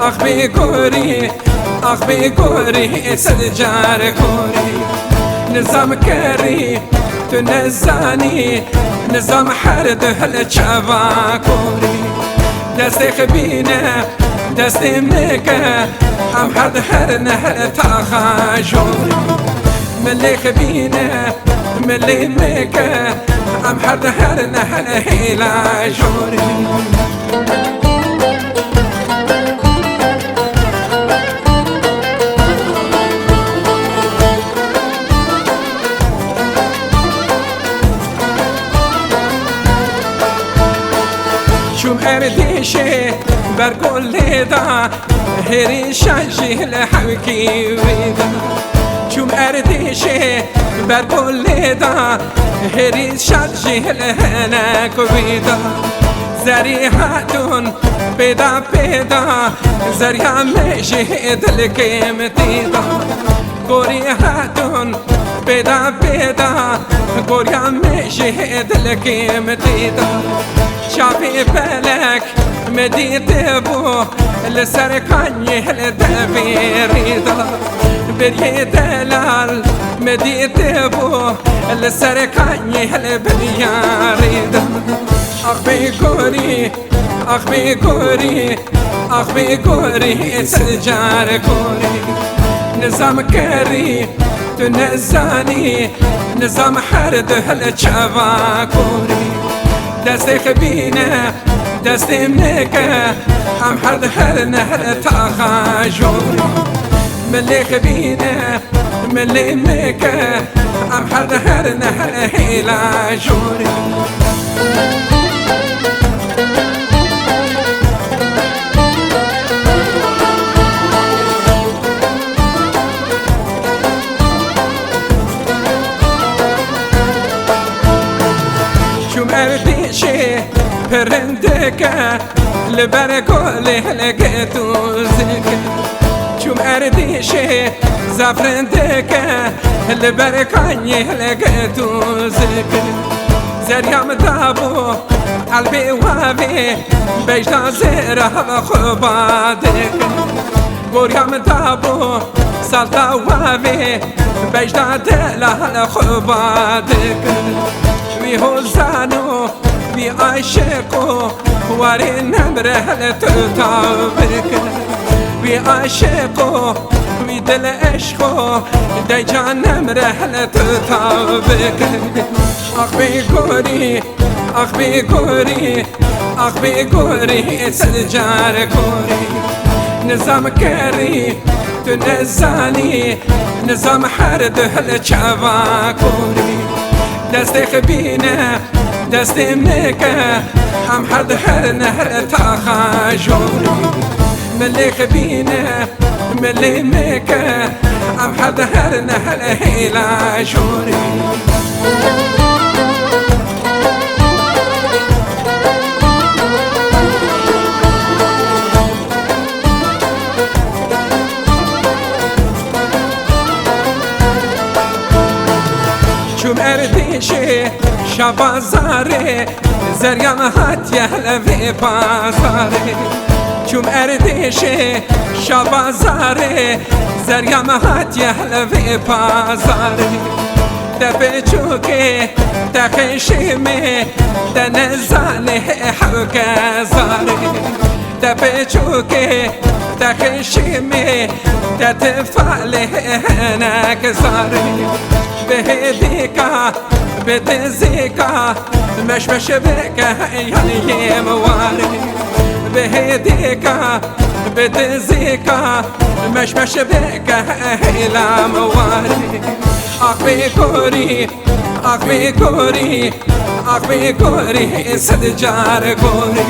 آخ بگوری آخ بگوری سجار کوری نظام کری تو نزانی نظام حرد هل چوا کوری دست خبینه دست مکه هم حد هر نهر تاخا جوری ملی خبینه ملی مکه هم حد هر نهر هیلا جوری شوم اردیشه بر گل دا هری شجی لحوکی ویدا شوم اردیشه بر گل دا هری شجی لحنک ویدا زریحتون پیدا پیدا زریح میشه دل قیمتی دا گوریحتون پیدا پیدا گوریا میشه دل قیمتی دا شافي بالك مديت بو لسر كاني الدبير رضا بري دلال مديت بو لسر كاني البنيا رضا اخ بيقوري اخ بيقوري اخ بيقوري سجار كوري نظام كري تنزاني نظام حرد هالشبا كوري دست خبینه دست مکه هم حد هر نهر تاخا جوری ملی خبینه ملی مکه هم حد هر نهر هیلا جوری اردیشه پرندکه لبر گله لگتو زکه چوم اردیشه زفرندکه لبر کانی لگتو زکه زریم دابو قلبی وابی بجدا زیره خوبادکه گوریم دابو سالتا وابی بجدا دل خوبادکه وی حزانو وی عاشقو واری نمره لتطابق وی عاشقو وی دل عشقو دی جان نمره لتطابق آخ بگوری آخ بگوری آخ بگوری سجار کوری نظام کری تو نزانی نظام حرد هل چوا کوری دست خبینه دست مکه هم حد هر نهر تاخا جوری ملی خبینه ملی مکه هم حد هر نهر هیلا جوری چوم اردیشه شبازاره زریم هاتیه لوی بازاره چوم اردیشه شبازاره زریم هاتیه لوی بازاره دفع چوکه تخشیمه دنزاله حوکه زاره دفع چوکه تخشیمه دتفاله هنک زاره بهديكا بتزيكا مش بك يعني مواري بهديكا بتزيكا مش بك إلى مواري آخ بكوري آخ بكوري آخ بكوري سجار كوري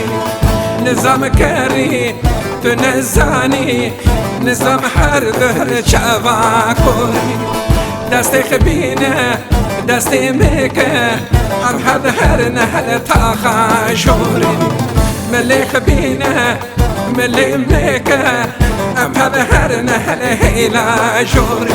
نظام كري تنزاني نظام حرد شبا كوري دست خبینه دست مکه هم حد هر نهر تاخا جوری ملی خبینه ملی مکه هم حد هر نهر هیلا جوری